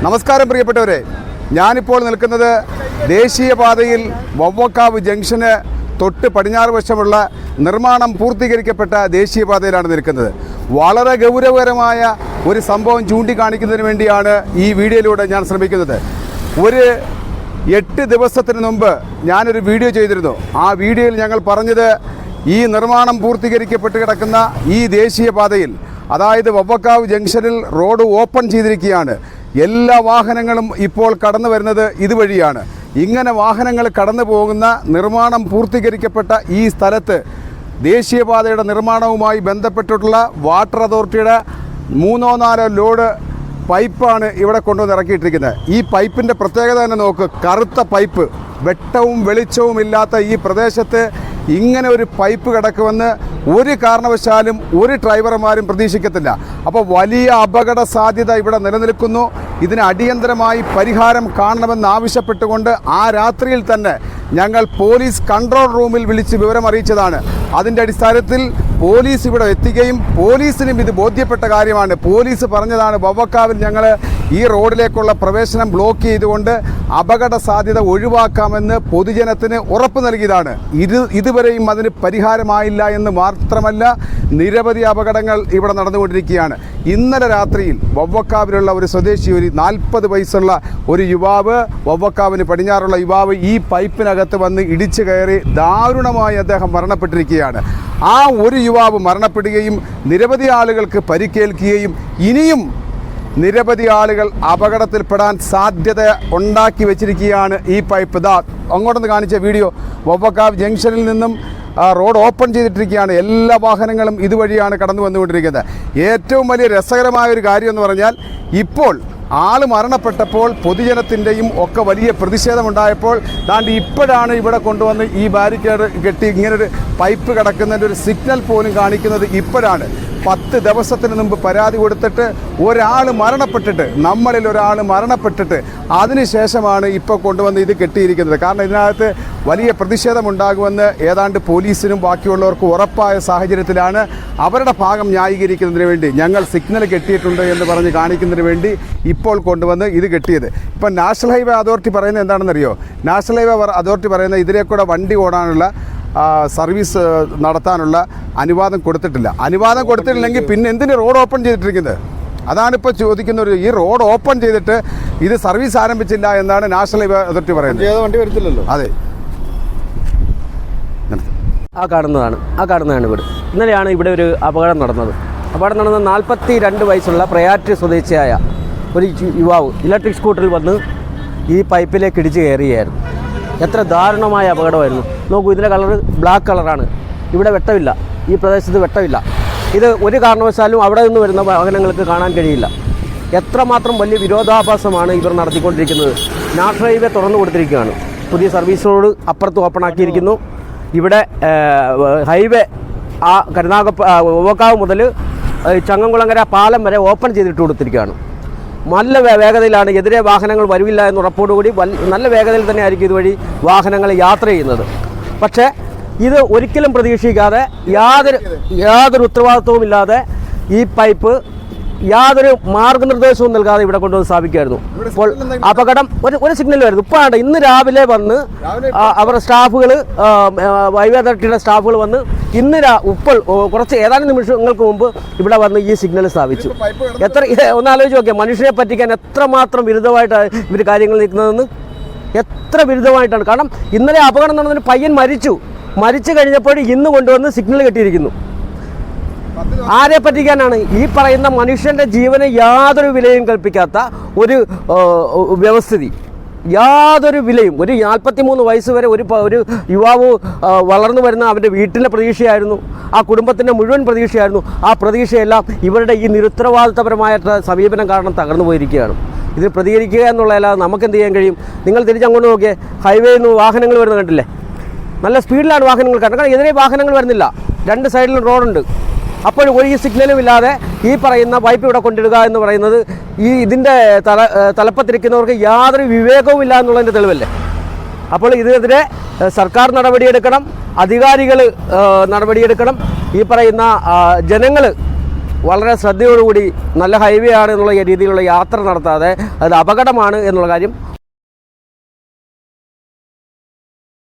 നമസ്കാരം പ്രിയപ്പെട്ടവരെ, ഞാനിപ്പോൾ നിൽക്കുന്നത് ദേശീയപാതയിൽ വവ്വക്കാവ് ജംഗ്ഷന് തൊട്ട് പടിഞ്ഞാറ് വശമുള്ള നിർമ്മാണം പൂർത്തീകരിക്കപ്പെട്ട ദേശീയപാതയിലാണ് നിൽക്കുന്നത്. വളരെ ഗൗരവകരമായ ഒരു സംഭവം ചൂണ്ടിക്കാണിക്കുന്നതിന് വേണ്ടിയാണ് ഈ വീഡിയോയിലൂടെ ഞാൻ ശ്രമിക്കുന്നത്. ഒരു 8 ദിവസത്തിന് മുമ്പ് ഞാനൊരു വീഡിയോ ചെയ്തിരുന്നു. ആ വീഡിയോയിൽ ഞങ്ങൾ പറഞ്ഞത് ഈ നിർമ്മാണം പൂർത്തീകരിക്കപ്പെട്ട് കിടക്കുന്ന ഈ ദേശീയപാതയിൽ, അതായത് വവ്വക്കാവ് ജംഗ്ഷനിൽ റോഡ് ഓപ്പൺ ചെയ്തിരിക്കുകയാണ്. എല്ലാ വാഹനങ്ങളും ഇപ്പോൾ കടന്നു വരുന്നത് ഇതുവഴിയാണ്. ഇങ്ങനെ വാഹനങ്ങൾ കടന്നു പോകുന്ന നിർമ്മാണം പൂർത്തീകരിക്കപ്പെട്ട ഈ സ്ഥലത്ത് ദേശീയപാതയുടെ നിർമ്മാണവുമായി ബന്ധപ്പെട്ടിട്ടുള്ള വാട്ടർ അതോറിറ്റിയുടെ 3-4 ലോഡ് പൈപ്പാണ് ഇവിടെ കൊണ്ടുവന്ന് ഇറക്കിയിട്ടിരിക്കുന്നത്. ഈ പൈപ്പിൻ്റെ പ്രത്യേകത തന്നെ നോക്ക്, കറുത്ത പൈപ്പ്. വെട്ടവും വെളിച്ചവും ഇല്ലാത്ത ഈ പ്രദേശത്ത് ഇങ്ങനെ ഒരു പൈപ്പ് കിടക്കുമെന്ന് ഒരു കാരണവശാലും ഒരു ഡ്രൈവർമാരും പ്രതീക്ഷിക്കത്തില്ല. അപ്പോൾ വലിയ അപകട സാധ്യത ഇവിടെ നിലനിൽക്കുന്നു. ഇതിന് അടിയന്തരമായി പരിഹാരം കാണണമെന്നാവശ്യപ്പെട്ടുകൊണ്ട് ആ രാത്രിയിൽ തന്നെ ഞങ്ങൾ പോലീസ് കൺട്രോൾ റൂമിൽ വിളിച്ച് വിവരം അറിയിച്ചതാണ്. അതിൻ്റെ അടിസ്ഥാനത്തിൽ പോലീസ് ഇവിടെ എത്തുകയും പോലീസിനും ഇത് ബോധ്യപ്പെട്ട കാര്യമാണ്. പോലീസ് പറഞ്ഞതാണ്, വവ്വക്കാവിൽ ഞങ്ങൾ ഈ റോഡിലേക്കുള്ള പ്രവേശനം ബ്ലോക്ക് ചെയ്തുകൊണ്ട് അപകട സാധ്യത ഒഴിവാക്കാമെന്ന് പൊതുജനത്തിന് ഉറപ്പ് നൽകിയതാണ്. ഇതുവരെയും അതിന് പരിഹാരമായില്ല എന്ന് മാത്രമല്ല, നിരവധി അപകടങ്ങൾ ഇവിടെ നടന്നുകൊണ്ടിരിക്കുകയാണ്. ഇന്നലെ രാത്രിയിൽ വവ്വക്കാവിലുള്ള ഒരു സ്വദേശി, ഒരു 40 വയസ്സുള്ള ഒരു യുവാവ്, വവ്വക്കാവിന് പടിഞ്ഞാറുള്ള യുവാവ്, ഈ പൈപ്പിനകത്ത് വന്ന് ഇടിച്ചു കയറി ദാരുണമായി അദ്ദേഹം മരണപ്പെട്ടിരിക്കുകയാണ്. ആ ഒരു യുവാവ് മരണപ്പെടുകയും നിരവധി ആളുകൾക്ക് പരിക്കേൽക്കുകയും ഇനിയും നിരവധി ആളുകൾ അപകടത്തിൽപ്പെടാൻ സാധ്യത ഉണ്ടാക്കി വെച്ചിരിക്കുകയാണ് ഈ പൈപ്പ്. അങ്ങോട്ടൊന്ന് കാണിച്ച വീഡിയോ, വവ്വക്കാവ് ജംഗ്ഷനിൽ നിന്നും റോഡ് ഓപ്പൺ ചെയ്തിട്ടിരിക്കുകയാണ്. എല്ലാ വാഹനങ്ങളും ഇതുവഴിയാണ് കടന്നു വന്നുകൊണ്ടിരിക്കുന്നത്. ഏറ്റവും വലിയ രസകരമായ ഒരു കാര്യം എന്ന് പറഞ്ഞാൽ, ഇപ്പോൾ ആൾ മരണപ്പെട്ടപ്പോൾ പൊതുജനത്തിൻ്റെയും ഒക്കെ വലിയ പ്രതിഷേധമുണ്ടായപ്പോൾ ഇപ്പോഴാണ് ഇവിടെ കൊണ്ടുവന്ന് ഈ ബാരിക്കേഡ് കെട്ടി ഇങ്ങനൊരു പൈപ്പ് കിടക്കുന്നതിൻ്റെ ഒരു സിഗ്നൽ പോലും കാണിക്കുന്നത് ഇപ്പോഴാണ്. 10 ദിവസത്തിന് മുമ്പ് പരാതി കൊടുത്തിട്ട് ഒരാൾ മരണപ്പെട്ടിട്ട്, നമ്മളിൽ ഒരാൾ മരണപ്പെട്ടിട്ട് അതിനുശേഷമാണ് ഇപ്പോൾ കൊണ്ടുവന്ന് ഇത് കെട്ടിയിരിക്കുന്നത്. കാരണം ഇതിനകത്ത് വലിയ പ്രതിഷേധമുണ്ടാകുമെന്ന് ഏതാണ്ട് പോലീസിനും ബാക്കിയുള്ളവർക്കും ഉറപ്പായ സാഹചര്യത്തിലാണ് അവരുടെ ഭാഗം ന്യായീകരിക്കുന്നതിന് വേണ്ടി ഞങ്ങൾ സിഗ്നൽ കെട്ടിയിട്ടുണ്ട് എന്ന് പറഞ്ഞ് കാണിക്കുന്നതിന് വേണ്ടി ഇപ്പോൾ കൊണ്ടുവന്ന് ഇത് കെട്ടിയത്. ഇപ്പം നാഷണൽ ഹൈവേ അതോറിറ്റി പറയുന്നത് എന്താണെന്നറിയോ? നാഷണൽ ഹൈവേ അതോറിറ്റി പറയുന്നത് ഇതിലേക്കൂടെ വണ്ടി ഓടാനുള്ള സർവീസ് നടത്താനുള്ള അനുവാദം കൊടുത്തിട്ടില്ല. അനുവാദം കൊടുത്തിട്ടില്ലെങ്കിൽ പിന്നെ എന്തിന് റോഡ് ഓപ്പൺ ചെയ്തിട്ടിരിക്കുന്നത്? അതാണിപ്പോൾ ചോദിക്കുന്നത്. ഈ റോഡ് ഓപ്പൺ ചെയ്തിട്ട് ഇത് സർവീസ് ആരംഭിച്ചില്ല എന്നാണ് നാഷണൽ ഹൈവേ അതോറിറ്റി പറയുന്നത്. വണ്ടി വരത്തില്ലല്ലോ. അതെ, ആ കാണുന്നതാണ് വീട്. ഇന്നലെയാണ് ഇവിടെ ഒരു അപകടം നടന്നത്. 42 വയസ്സുള്ള പ്രയാറ്റ് സ്വദേശിയായ ഒരു യുവാവ് ഇലക്ട്രിക് സ്കൂട്ടറിൽ വന്ന് ഈ പൈപ്പിലേക്ക് ഇടിച്ച് കയറുകയായിരുന്നു. എത്ര ദാരുണമായ അപകടമായിരുന്നു നോക്കൂ. ഇതിൻ്റെ കളർ ബ്ലാക്ക് കളറാണ്. ഇവിടെ വെട്ടമില്ല, ഈ പ്രദേശത്ത് വെട്ടമില്ല. ഇത് ഒരു കാരണവശാലും അവിടെ നിന്ന് വരുന്ന വാഹനങ്ങൾക്ക് കാണാൻ കഴിയില്ല. എത്രമാത്രം വലിയ വിരോധാഭാസമാണ് ഇവർ നടത്തിക്കൊണ്ടിരിക്കുന്നത്. നാഷണൽ ഹൈവേ തുറന്നു കൊടുത്തിരിക്കുകയാണ്. പുതിയ സർവീസ് റോഡ് അപ്പുറത്ത് ഓപ്പൺ ആക്കിയിരിക്കുന്നു. ഇവിടെ ഹൈവേ ആ വവ്വക്കാവ് മുതൽ ചങ്ങംകുളങ്ങര പാലം വരെ ഓപ്പൺ ചെയ്തിട്ട് കൊടുത്തിരിക്കുകയാണ്. നല്ല വേഗതയിലാണ്, എതിരെ വാഹനങ്ങൾ വരില്ല എന്ന ഉറപ്പോടുകൂടി നല്ല വേഗതയിൽ തന്നെ ആയിരിക്കും ഇതുവഴി വാഹനങ്ങൾ യാത്ര ചെയ്യുന്നത്. പക്ഷേ ഇത് ഒരിക്കലും പ്രതീക്ഷിക്കാതെ യാതൊരു ഉത്തരവാദിത്വവും ഇല്ലാതെ ഈ പൈപ്പ് യാതൊരു മാർഗനിർദ്ദേശവും നൽകാതെ ഇവിടെ കൊണ്ടുവന്ന് സ്ഥാപിക്കുമായിരുന്നു. അപ്പോൾ അപകടം ഒരു സിഗ്നൽ വരുന്നു. ഇപ്പോഴാണ് ഇന്ന് രാവിലെ വന്ന് അവരുടെ സ്റ്റാഫുകൾ, ഹൈവേ അതോറിറ്റിയുടെ സ്റ്റാഫുകൾ വന്ന് ഇപ്പോൾ കുറച്ച് ഏതാനും നിമിഷങ്ങൾക്ക് മുമ്പ് ഇവിടെ വന്ന് ഈ സിഗ്നൽ സ്ഥാപിച്ചു. ഒന്ന് ആലോചിച്ച് നോക്കിയാൽ മനുഷ്യനെ പറ്റിക്കാൻ എത്രമാത്രം വിരുദ്ധമായിട്ടാണ് ഇവർ കാര്യങ്ങൾ നിൽക്കുന്നതെന്ന്. എത്ര വിരുദ്ധമായിട്ടാണ്. കാരണം ഇന്നലെ അപകടം നടന്നതിന് പയ്യൻ മരിച്ചു കഴിഞ്ഞപ്പോൾ ഇന്ന് കൊണ്ടുവന്ന് സിഗ്നൽ കെട്ടിയിരിക്കുന്നു. ആരെ പറ്റിക്കാനാണ്? ഈ പറയുന്ന മനുഷ്യൻ്റെ ജീവന് യാതൊരു വിലയും കൽപ്പിക്കാത്ത ഒരു വ്യവസ്ഥിതി, യാതൊരു വിലയും. ഒരു 43 വയസ്സ് വരെ ഒരു യുവാവ് വളർന്നു വരുന്ന അവൻ്റെ വീട്ടിലെ പ്രതീക്ഷയായിരുന്നു, ആ കുടുംബത്തിൻ്റെ മുഴുവൻ പ്രതീക്ഷയായിരുന്നു. ആ പ്രതീക്ഷയെല്ലാം ഇവരുടെ ഈ നിരുത്തരവാദിത്തപരമായ സമീപനം കാരണം തകർന്നു പോയിരിക്കുകയാണ്. ഇതിന് പ്രതികരിക്കുക എന്നുള്ളതല്ലാതെ നമുക്കെന്ത് ചെയ്യാൻ കഴിയും? നിങ്ങൾ തിരിച്ചങ്ങോട്ട് നോക്കിയേ, ഹൈവേയിൽ നിന്ന് വാഹനങ്ങൾ വരുന്നത് കണ്ടില്ലേ? നല്ല സ്പീഡിലാണ് വാഹനങ്ങൾ കാരണം എതിരെ വാഹനങ്ങൾ വരുന്നില്ല. 2 സൈഡിലും റോഡുണ്ട്. അപ്പോൾ ഒരു സിഗ്നലും ഇല്ലാതെ ഈ പറയുന്ന പൈപ്പ് ഇവിടെ കൊണ്ടിടുക എന്ന് പറയുന്നത് ഇതിൻ്റെ തലപ്പത്തിരിക്കുന്നവർക്ക് യാതൊരു വിവേകവും ഇല്ല എന്നുള്ളതിൻ്റെ തെളിവല്ലേ? അപ്പോൾ ഇതിനെതിരെ സർക്കാർ നടപടിയെടുക്കണം, അധികാരികൾ നടപടിയെടുക്കണം. ഈ പറയുന്ന ജനങ്ങൾ വളരെ ശ്രദ്ധയോടുകൂടി നല്ല ഹൈവേ ആണ് എന്നുള്ള രീതിയിലുള്ള യാത്ര നടത്താതെ അത് അപകടമാണ് എന്നുള്ള കാര്യം